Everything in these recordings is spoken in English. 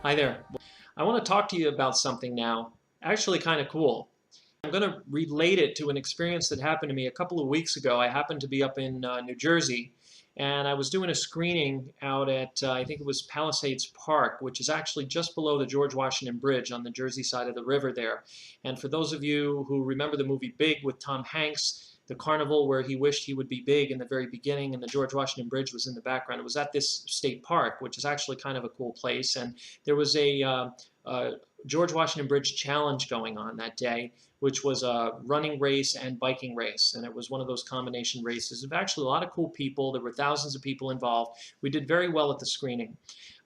Hi there. I want to talk to you about something now, actually kind of cool. I'm going to relate it to an experience that happened to me a couple of weeks ago. I happened to be up in New Jersey, and I was doing a screening out at, I think it was Palisades Park, which is actually just below the George Washington Bridge on the Jersey side of the river there. And for those of you who remember the movie Big with Tom Hanks, the carnival where he wished he would be big in the very beginning, and the George Washington Bridge was in the background. It was at this state park, which is actually kind of a cool place. And there was a George Washington Bridge challenge going on that day, which was a running race and biking race. And it was one of those combination races. There were actually a lot of cool people. There were thousands of people involved. We did very well at the screening.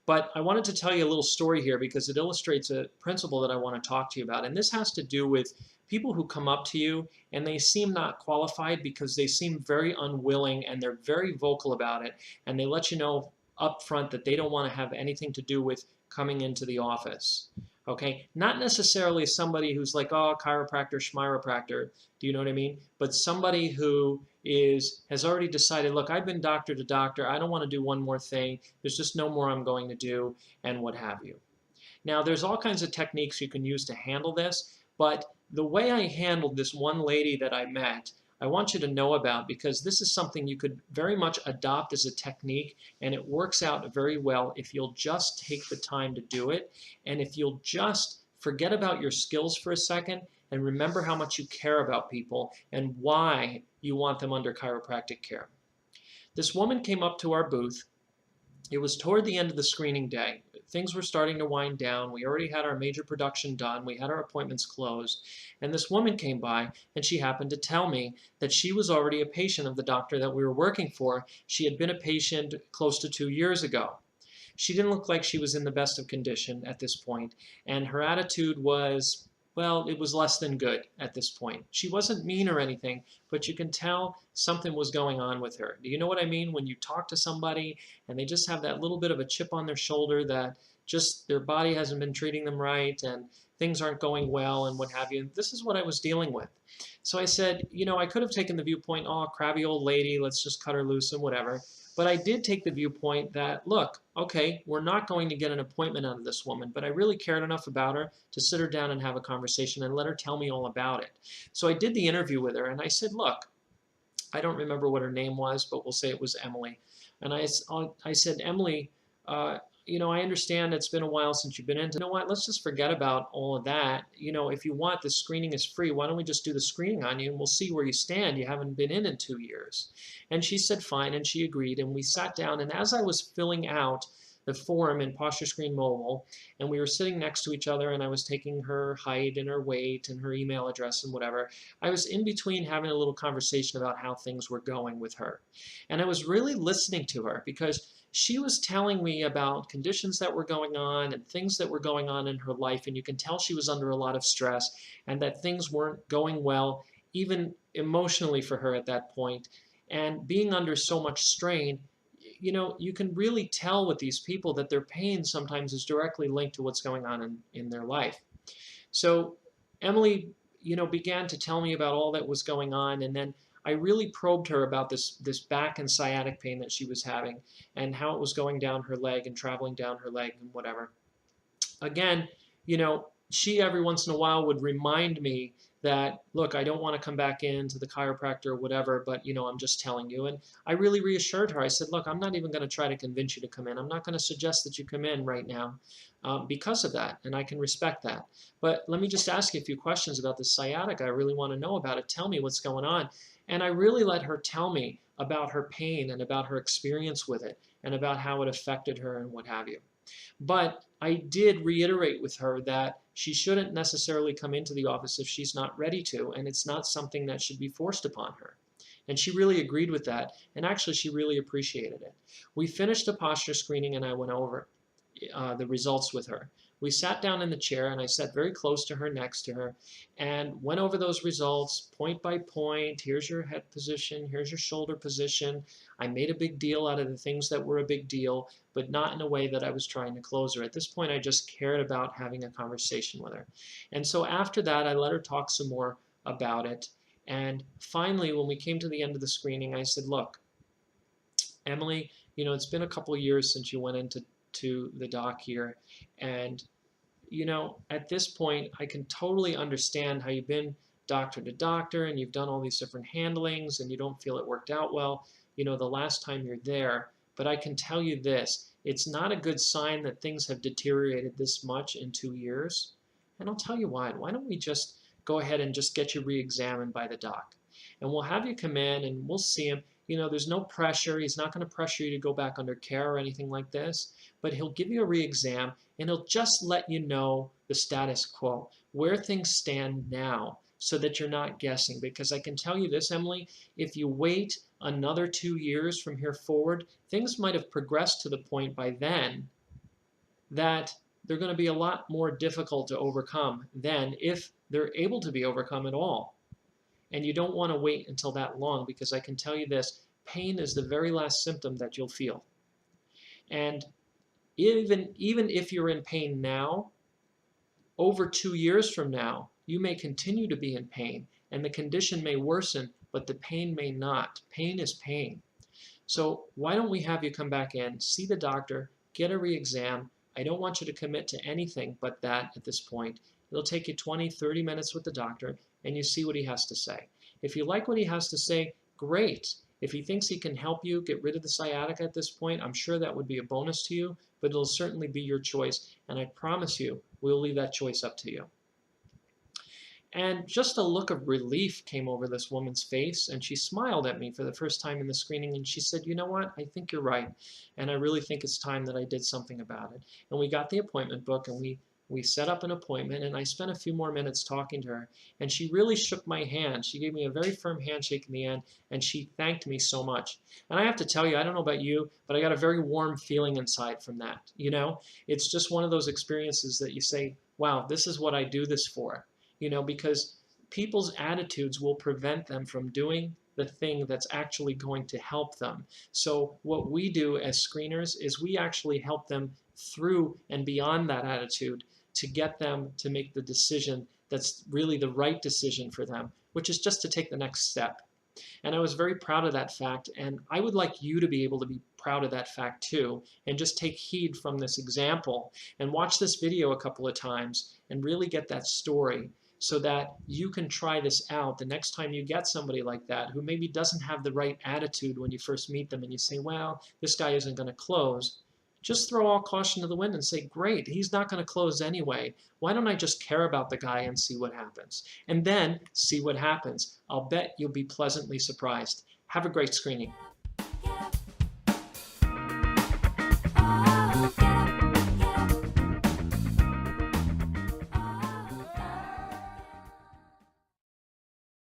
But I wanted to tell you a little story here because it illustrates a principle that I want to talk to you about. And this has to do with people who come up to you and they seem not qualified because they seem very unwilling and they're very vocal about it. And they let you know up front that they don't want to have anything to do with coming into the office. Okay, not necessarily somebody who's like, oh, chiropractor, schmiropractor, do you know what I mean? But somebody who has already decided, look, I've been doctor to doctor, I don't want to do one more thing, there's just no more I'm going to do, and what have you. Now, there's all kinds of techniques you can use to handle this, but the way I handled this one lady that I met, I want you to know about because this is something you could very much adopt as a technique, and it works out very well if you'll just take the time to do it, and if you'll just forget about your skills for a second and remember how much you care about people and why you want them under chiropractic care. This woman came up to our booth. It was toward the end of the screening day. Things were starting to wind down. We already had our major production done. We had our appointments closed. And this woman came by, and she happened to tell me that she was already a patient of the doctor that we were working for. She had been a patient close to 2 years ago. She didn't look like she was in the best of condition at this point, and her attitude was, well, it was less than good at this point. She wasn't mean or anything, but you can tell something was going on with her. Do you know what I mean? When you talk to somebody and they just have that little bit of a chip on their shoulder that just their body hasn't been treating them right and things aren't going well and what have you. This is what I was dealing with. So I said, you know, I could have taken the viewpoint, oh, crabby old lady, let's just cut her loose and whatever. But I did take the viewpoint that, look, okay, we're not going to get an appointment out of this woman, but I really cared enough about her to sit her down and have a conversation and let her tell me all about it. So I did the interview with her, and I said, look, I don't remember what her name was, but we'll say it was Emily. And I said, Emily, you know, I understand it's been a while since you've been in. You know what? Let's just forget about all of that. You know, if you want, the screening is free. Why don't we just do the screening on you and we'll see where you stand. You haven't been in 2 years. And she said fine, and she agreed. And we sat down, and as I was filling out the form in Posture Screen Mobile, and we were sitting next to each other, and I was taking her height and her weight and her email address and whatever, I was in between having a little conversation about how things were going with her. And I was really listening to her because she was telling me about conditions that were going on and things that were going on in her life, and you can tell she was under a lot of stress and that things weren't going well, even emotionally for her at that point. And being under so much strain, you know, you can really tell with these people that their pain sometimes is directly linked to what's going on in their life. So Emily, you know, began to tell me about all that was going on, and then I really probed her about this back and sciatic pain that she was having and how it was going down her leg and traveling down her leg and whatever. Again, you know, she every once in a while would remind me that, look, I don't want to come back into the chiropractor or whatever, but, you know, I'm just telling you. And I really reassured her. I said, look, I'm not even going to try to convince you to come in. I'm not going to suggest that you come in right now because of that, and I can respect that. But let me just ask you a few questions about the sciatica. I really want to know about it. Tell me what's going on. And I really let her tell me about her pain and about her experience with it and about how it affected her and what have you. But I did reiterate with her that she shouldn't necessarily come into the office if she's not ready to, and it's not something that should be forced upon her. And she really agreed with that, and actually she really appreciated it. We finished the posture screening, and I went over the results with her. We sat down in the chair, and I sat very close to her, next to her, and went over those results point by point. Here's your head position, here's your shoulder position. I made a big deal out of the things that were a big deal, but not in a way that I was trying to close her. At this point, I just cared about having a conversation with her. And so after that, I let her talk some more about it. And finally, when we came to the end of the screening, I said, look, Emily, you know, it's been a couple of years since you went into to the doc here. And, you know, at this point, I can totally understand how you've been doctor to doctor and you've done all these different handlings and you don't feel it worked out well, you know, the last time you're there. But I can tell you this, it's not a good sign that things have deteriorated this much in 2 years. And I'll tell you why. Why don't we just go ahead and just get you re-examined by the doc? And we'll have you come in and we'll see him. You know, there's no pressure. He's not going to pressure you to go back under care or anything like this. But he'll give you a re-exam and he'll just let you know the status quo, where things stand now, so that you're not guessing. Because I can tell you this, Emily, if you wait another 2 years from here forward, things might have progressed to the point by then that they're going to be a lot more difficult to overcome than if they're able to be overcome at all. And you don't want to wait until that long, because I can tell you this, pain is the very last symptom that you'll feel. And even if you're in pain now, over 2 years from now, you may continue to be in pain, and the condition may worsen, but the pain may not. Pain is pain. So why don't we have you come back in, see the doctor, get a re-exam. I don't want you to commit to anything but that at this point. It'll take you 20, 30 minutes with the doctor, and you see what he has to say. If you like what he has to say, great. If he thinks he can help you get rid of the sciatica at this point, I'm sure that would be a bonus to you, but it'll certainly be your choice, and I promise you, we'll leave that choice up to you. And just a look of relief came over this woman's face, and she smiled at me for the first time in the screening, and she said, you know what, I think you're right, and I really think it's time that I did something about it. And we got the appointment book, and we set up an appointment, and I spent a few more minutes talking to her, and she really shook my hand. She gave me a very firm handshake in the end, and she thanked me so much. And I have to tell you, I don't know about you, but I got a very warm feeling inside from that. You know, it's just one of those experiences that you say, wow, this is what I do this for. You know, because people's attitudes will prevent them from doing the thing that's actually going to help them. So what we do as screeners is we actually help them through and beyond that attitude to get them to make the decision that's really the right decision for them, which is just to take the next step. And I was very proud of that fact, and I would like you to be able to be proud of that fact too, and just take heed from this example and watch this video a couple of times and really get that story, so that you can try this out the next time you get somebody like that who maybe doesn't have the right attitude when you first meet them and you say, well, this guy isn't going to close. Just throw all caution to the wind and say, great, he's not going to close anyway. Why don't I just care about the guy and see what happens? And then see what happens. I'll bet you'll be pleasantly surprised. Have a great screening.